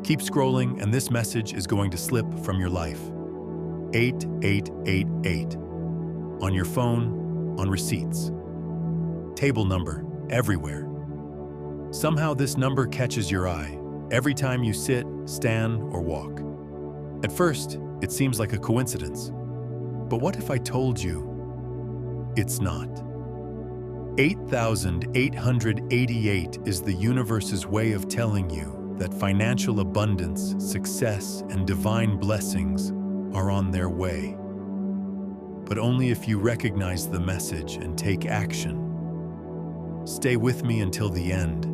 Keep scrolling and this message is going to slip from your life. 8888. On your phone, on receipts. Table number, everywhere. Somehow this number catches your eye every time you sit, stand, or walk. At first, it seems like a coincidence. But what if I told you it's not? 8888 is the universe's way of telling you that financial abundance, success, and divine blessings are on their way. But only if you recognize the message and take action. Stay with me until the end,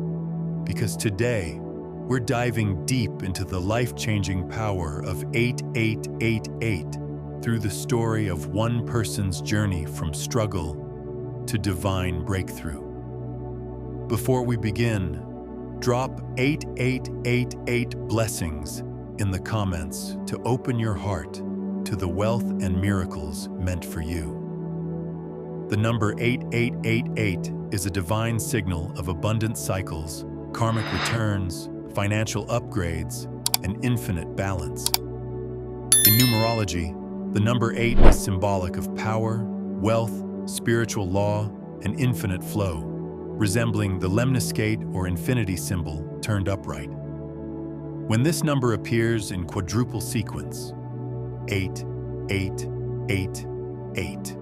because today we're diving deep into the life-changing power of 8888 through the story of one person's journey from struggle to divine breakthrough. Before we begin, drop 8888 blessings in the comments to open your heart to the wealth and miracles meant for you. The number 8888 is a divine signal of abundant cycles, karmic returns, financial upgrades, and infinite balance. In numerology, the number 8 is symbolic of power, wealth, spiritual law, and infinite flow, resembling the lemniscate or infinity symbol turned upright. When this number appears in quadruple sequence, 8888,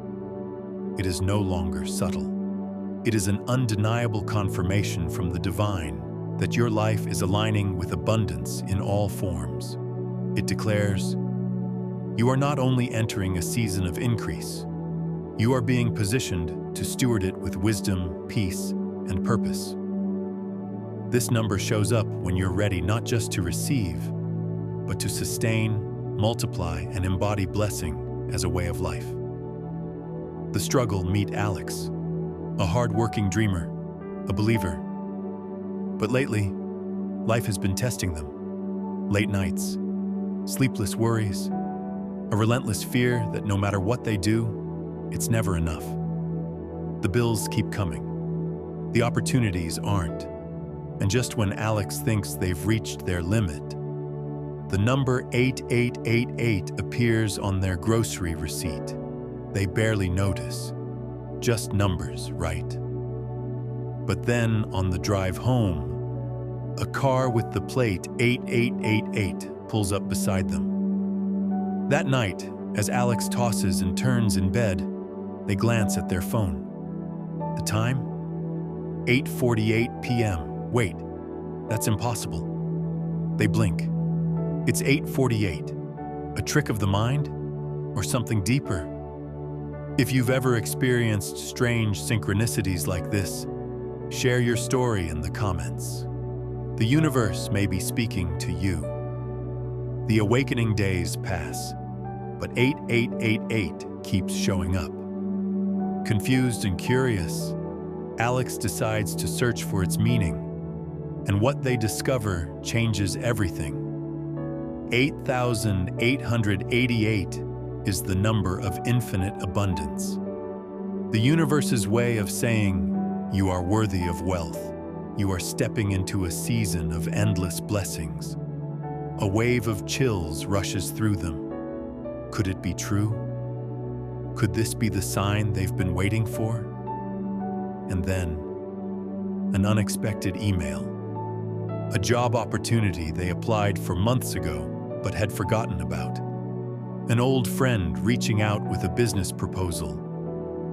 it is no longer subtle. It is an undeniable confirmation from the divine that your life is aligning with abundance in all forms. It declares, you are not only entering a season of increase, you are being positioned to steward it with wisdom, peace, and purpose. This number shows up when you're ready not just to receive, but to sustain, multiply, and embody blessing as a way of life. The struggle meet Alex, a hard-working dreamer, a believer. But lately, life has been testing them. Late nights, sleepless worries, a relentless fear that no matter what they do, it's never enough. The bills keep coming. The opportunities aren't. And just when Alex thinks they've reached their limit, the number 8888 appears on their grocery receipt. They barely notice. Just numbers, right? But then, on the drive home, a car with the plate 8888 pulls up beside them. That night, as Alex tosses and turns in bed, they glance at their phone. The time? 8:48 p.m. Wait, that's impossible. They blink. It's 8:48. A trick of the mind? Or something deeper? If you've ever experienced strange synchronicities like this, share your story in the comments. The universe may be speaking to you. The awakening days pass, but 8888 keeps showing up. Confused and curious, Alex decides to search for its meaning, and what they discover changes everything. 8888 is the number of infinite abundance. The universe's way of saying, you are worthy of wealth. You are stepping into a season of endless blessings. A wave of chills rushes through them. Could it be true? Could this be the sign they've been waiting for? And then, an unexpected email. A job opportunity they applied for months ago but had forgotten about. An old friend reaching out with a business proposal.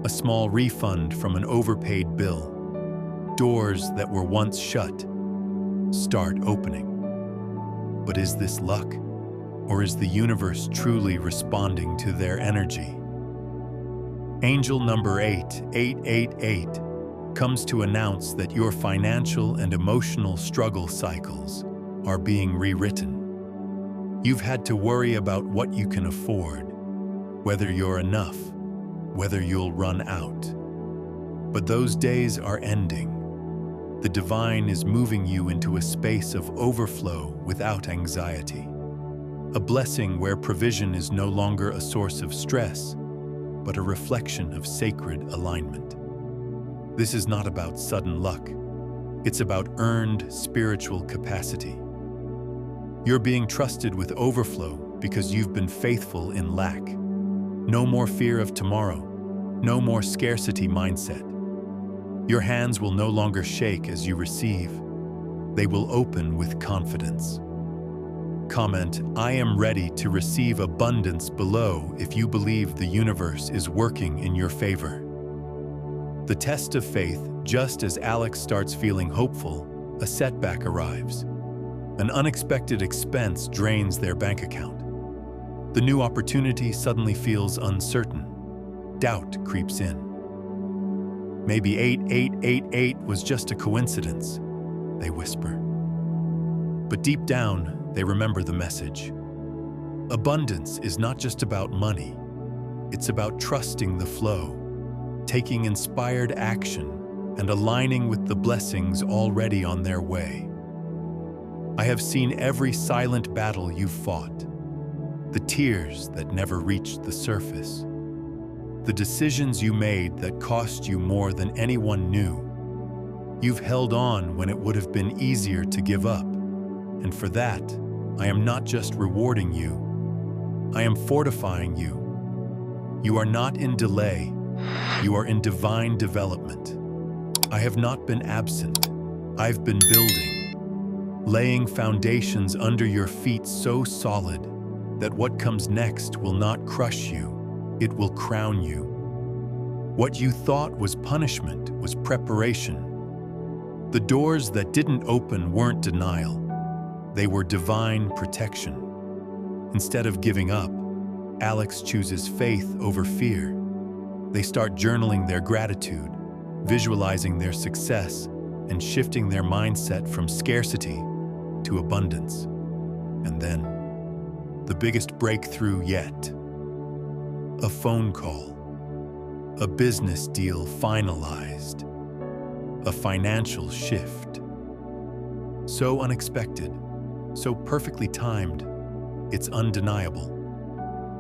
A small refund from an overpaid bill. Doors that were once shut start opening. But is this luck? Or is the universe truly responding to their energy? Angel number 8888 comes to announce that your financial and emotional struggle cycles are being rewritten. You've had to worry about what you can afford, whether you're enough, whether you'll run out. But those days are ending. The divine is moving you into a space of overflow without anxiety. A blessing where provision is no longer a source of stress, but a reflection of sacred alignment. This is not about sudden luck. It's about earned spiritual capacity. You're being trusted with overflow because you've been faithful in lack. No more fear of tomorrow. No more scarcity mindset. Your hands will no longer shake as you receive. They will open with confidence. Comment, "I am ready to receive abundance" below if you believe the universe is working in your favor. The test of faith, just as Alex starts feeling hopeful, a setback arrives. An unexpected expense drains their bank account. The new opportunity suddenly feels uncertain. Doubt creeps in. Maybe 8888 was just a coincidence, they whisper. But deep down, they remember the message. Abundance is not just about money. It's about trusting the flow, taking inspired action, and aligning with the blessings already on their way. I have seen every silent battle you've fought, the tears that never reached the surface, the decisions you made that cost you more than anyone knew. You've held on when it would have been easier to give up, and for that, I am not just rewarding you, I am fortifying you. You are not in delay, you are in divine development. I have not been absent, I've been building, laying foundations under your feet so solid that what comes next will not crush you, it will crown you. What you thought was punishment was preparation. The doors that didn't open weren't denial, they were divine protection. Instead of giving up, Alex chooses faith over fear. They start journaling their gratitude, visualizing their success, and shifting their mindset from scarcity to abundance. And then, the biggest breakthrough yet. A phone call, a business deal finalized, a financial shift. So unexpected, so perfectly timed, it's undeniable.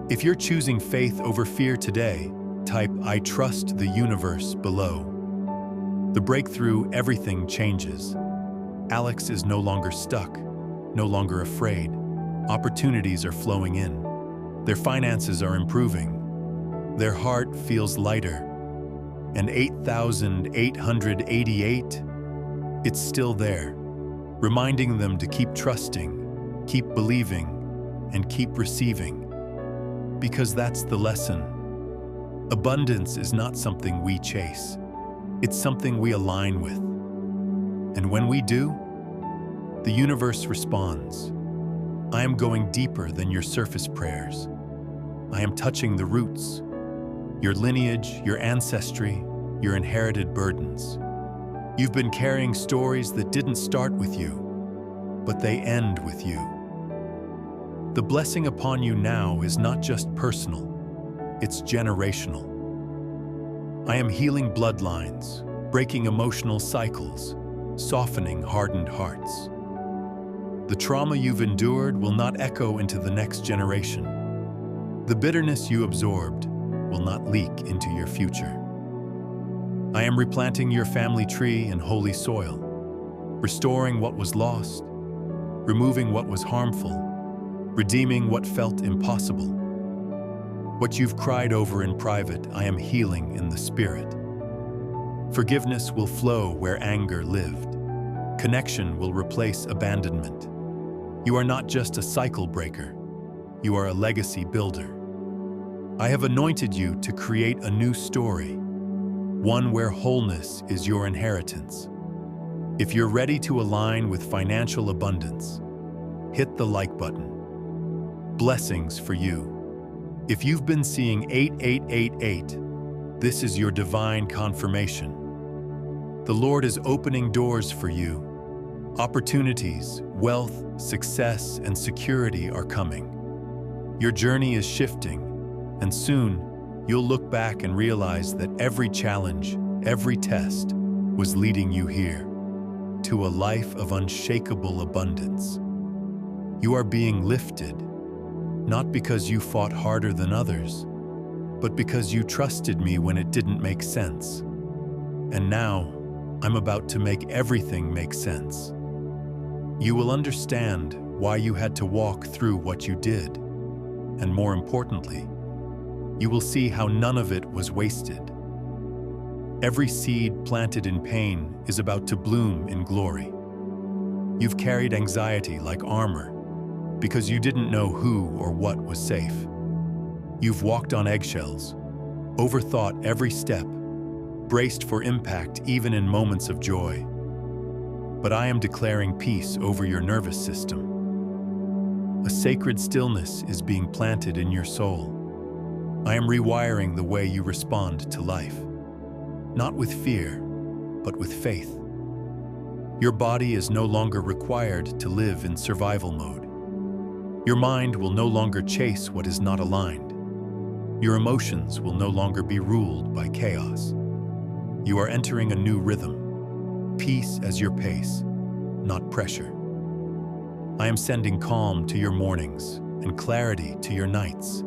If you're choosing faith over fear today, type "I trust the universe" below. The breakthrough, everything changes. Alex is no longer stuck, no longer afraid. Opportunities are flowing in. Their finances are improving. Their heart feels lighter. And 8888, it's still there, reminding them to keep trusting, keep believing, and keep receiving. Because that's the lesson. Abundance is not something we chase. It's something we align with. And when we do, the universe responds. I am going deeper than your surface prayers. I am touching the roots, your lineage, your ancestry, your inherited burdens. You've been carrying stories that didn't start with you, but they end with you. The blessing upon you now is not just personal, it's generational. I am healing bloodlines, breaking emotional cycles, softening hardened hearts. The trauma you've endured will not echo into the next generation. The bitterness you absorbed will not leak into your future. I am replanting your family tree in holy soil, restoring what was lost, removing what was harmful, redeeming what felt impossible. What you've cried over in private, I am healing in the spirit. Forgiveness will flow where anger lived. Connection will replace abandonment. You are not just a cycle breaker, you are a legacy builder. I have anointed you to create a new story, one where wholeness is your inheritance. If you're ready to align with financial abundance, hit the like button. Blessings for you. If you've been seeing 8888, this is your divine confirmation. The Lord is opening doors for you. Opportunities, wealth, success, and security are coming. Your journey is shifting, and soon you'll look back and realize that every challenge, every test was leading you here to a life of unshakable abundance. You are being lifted, not because you fought harder than others, but because you trusted me when it didn't make sense. And now, I'm about to make everything make sense. You will understand why you had to walk through what you did. And more importantly, you will see how none of it was wasted. Every seed planted in pain is about to bloom in glory. You've carried anxiety like armor because you didn't know who or what was safe. You've walked on eggshells, overthought every step, braced for impact even in moments of joy. But I am declaring peace over your nervous system. A sacred stillness is being planted in your soul. I am rewiring the way you respond to life, not with fear, but with faith. Your body is no longer required to live in survival mode. Your mind will no longer chase what is not aligned. Your emotions will no longer be ruled by chaos. You are entering a new rhythm, peace as your pace, not pressure. I am sending calm to your mornings and clarity to your nights.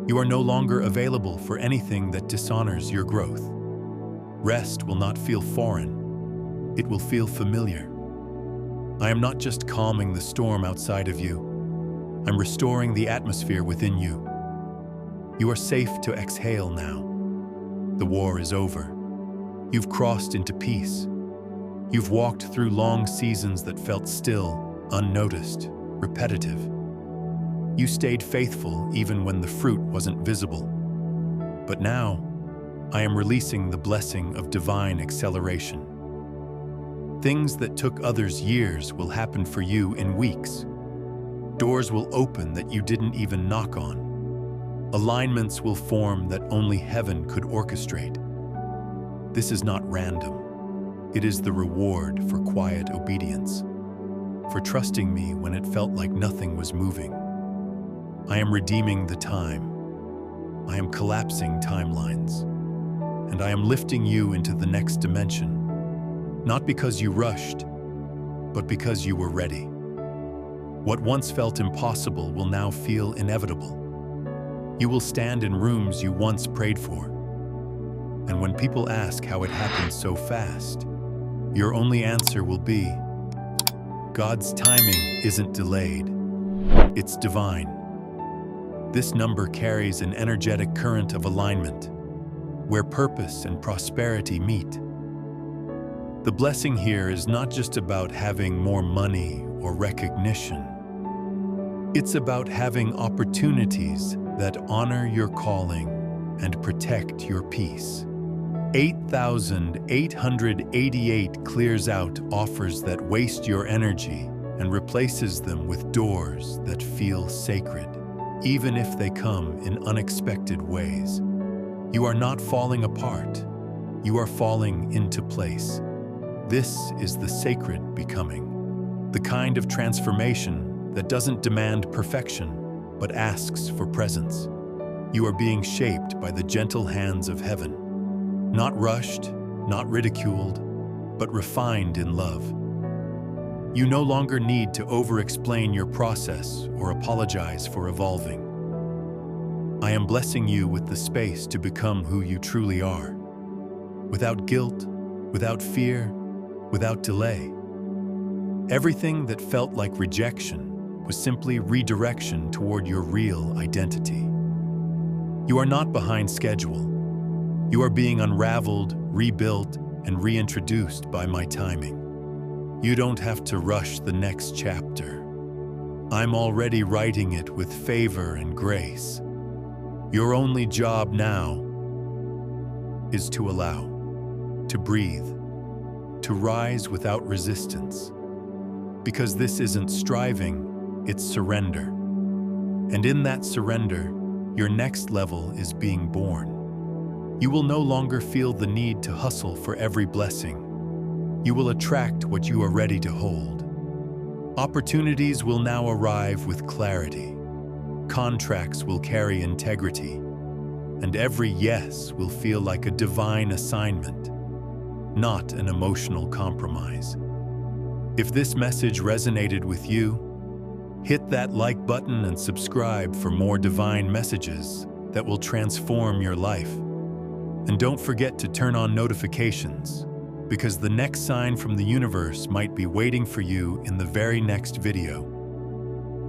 You are no longer available for anything that dishonors your growth. Rest will not feel foreign. It will feel familiar. I am not just calming the storm outside of you. I'm restoring the atmosphere within you. You are safe to exhale now. The war is over. You've crossed into peace. You've walked through long seasons that felt still, unnoticed, repetitive. You stayed faithful even when the fruit wasn't visible. But now, I am releasing the blessing of divine acceleration. Things that took others years will happen for you in weeks. Doors will open that you didn't even knock on. Alignments will form that only heaven could orchestrate. This is not random. It is the reward for quiet obedience, for trusting me when it felt like nothing was moving. I am redeeming the time. I am collapsing timelines. And I am lifting you into the next dimension, not because you rushed, but because you were ready. What once felt impossible will now feel inevitable. You will stand in rooms you once prayed for. And when people ask how it happened so fast, your only answer will be, God's timing isn't delayed, it's divine. This number carries an energetic current of alignment, where purpose and prosperity meet. The blessing here is not just about having more money or recognition. It's about having opportunities that honor your calling and protect your peace. 8,888 clears out offers that waste your energy and replaces them with doors that feel sacred, even if they come in unexpected ways. You are not falling apart. You are falling into place. This is the sacred becoming, the kind of transformation that doesn't demand perfection, but asks for presence. You are being shaped by the gentle hands of heaven, not rushed, not ridiculed, but refined in love. You no longer need to over-explain your process or apologize for evolving. I am blessing you with the space to become who you truly are, without guilt, without fear, without delay. Everything that felt like rejection was simply redirection toward your real identity. You are not behind schedule. You are being unraveled, rebuilt, and reintroduced by my timing. You don't have to rush the next chapter. I'm already writing it with favor and grace. Your only job now is to allow, to breathe, to rise without resistance. Because this isn't striving, it's surrender. And in that surrender, your next level is being born. You will no longer feel the need to hustle for every blessing. You will attract what you are ready to hold. Opportunities will now arrive with clarity. Contracts will carry integrity. And every yes will feel like a divine assignment, not an emotional compromise. If this message resonated with you, hit that like button and subscribe for more divine messages that will transform your life. And don't forget to turn on notifications, because the next sign from the universe might be waiting for you in the very next video.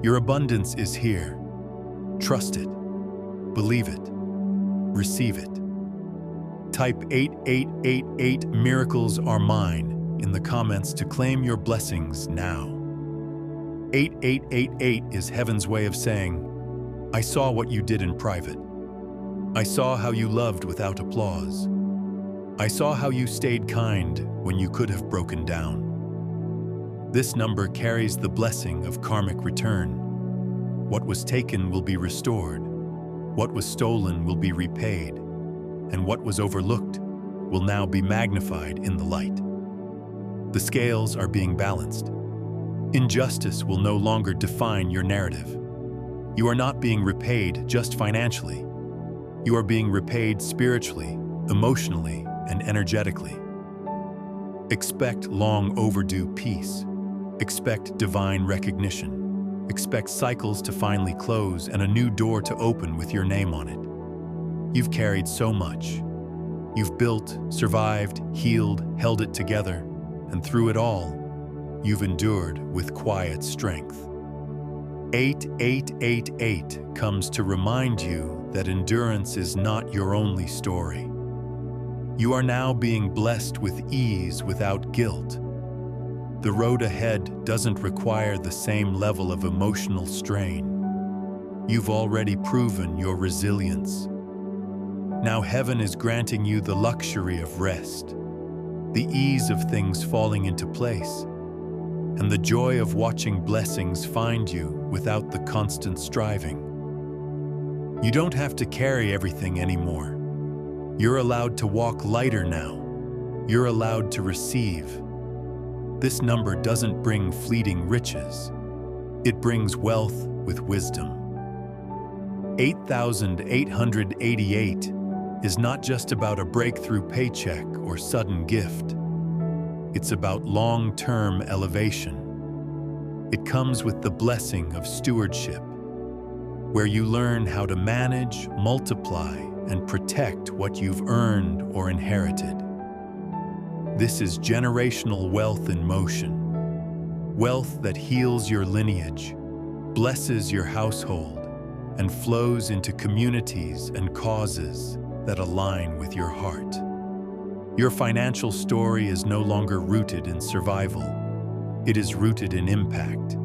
Your abundance is here. Trust it. Believe it. Receive it. Type 8888 miracles are mine in the comments to claim your blessings now. 8888 is heaven's way of saying, I saw what you did in private. I saw how you loved without applause. I saw how you stayed kind when you could have broken down. This number carries the blessing of karmic return. What was taken will be restored. What was stolen will be repaid. And what was overlooked will now be magnified in the light. The scales are being balanced. Injustice will no longer define your narrative. You are not being repaid just financially. You are being repaid spiritually, emotionally, and energetically. Expect long overdue peace. Expect divine recognition. Expect cycles to finally close and a new door to open with your name on it. You've carried so much. You've built, survived, healed, held it together, and through it all, you've endured with quiet strength. 8888 comes to remind you that endurance is not your only story. You are now being blessed with ease without guilt. The road ahead doesn't require the same level of emotional strain. You've already proven your resilience. Now heaven is granting you the luxury of rest, the ease of things falling into place, and the joy of watching blessings find you without the constant striving. You don't have to carry everything anymore. You're allowed to walk lighter now. You're allowed to receive. This number doesn't bring fleeting riches. It brings wealth with wisdom. 8888 is not just about a breakthrough paycheck or sudden gift. It's about long-term elevation. It comes with the blessing of stewardship, where you learn how to manage, multiply, and protect what you've earned or inherited. This is generational wealth in motion. Wealth that heals your lineage, blesses your household, and flows into communities and causes that align with your heart. Your financial story is no longer rooted in survival. It is rooted in impact.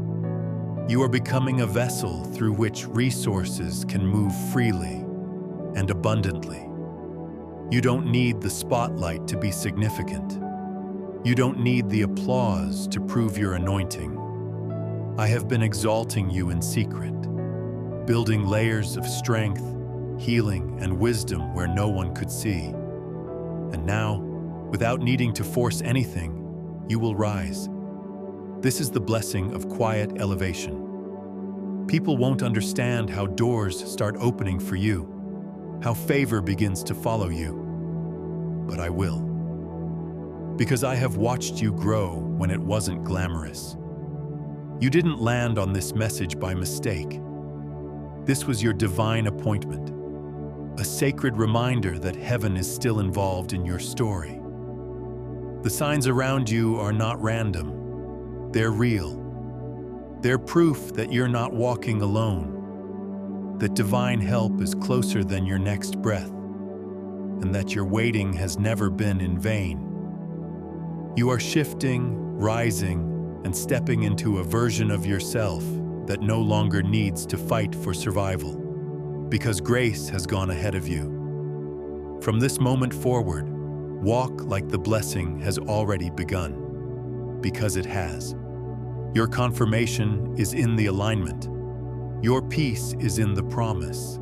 You are becoming a vessel through which resources can move freely and abundantly. You don't need the spotlight to be significant. You don't need the applause to prove your anointing. I have been exalting you in secret, building layers of strength, healing, and wisdom where no one could see. And now, without needing to force anything, you will rise. This is the blessing of quiet elevation. People won't understand how doors start opening for you, how favor begins to follow you. But I will. Because I have watched you grow when it wasn't glamorous. You didn't land on this message by mistake. This was your divine appointment, a sacred reminder that heaven is still involved in your story. The signs around you are not random. They're real. They're proof that you're not walking alone, that divine help is closer than your next breath, and that your waiting has never been in vain. You are shifting, rising, and stepping into a version of yourself that no longer needs to fight for survival, because grace has gone ahead of you. From this moment forward, walk like the blessing has already begun, because it has. Your confirmation is in the alignment. Your peace is in the promise,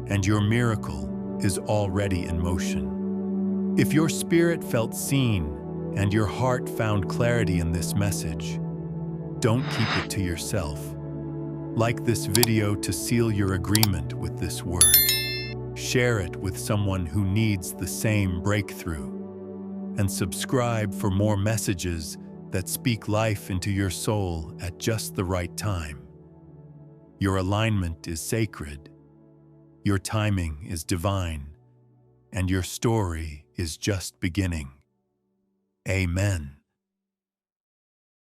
and your miracle is already in motion. If your spirit felt seen and your heart found clarity in this message, don't keep it to yourself. Like this video to seal your agreement with this word. Share it with someone who needs the same breakthrough. And subscribe for more messages that speak life into your soul at just the right time. Your alignment is sacred, your timing is divine, and your story is just beginning. Amen.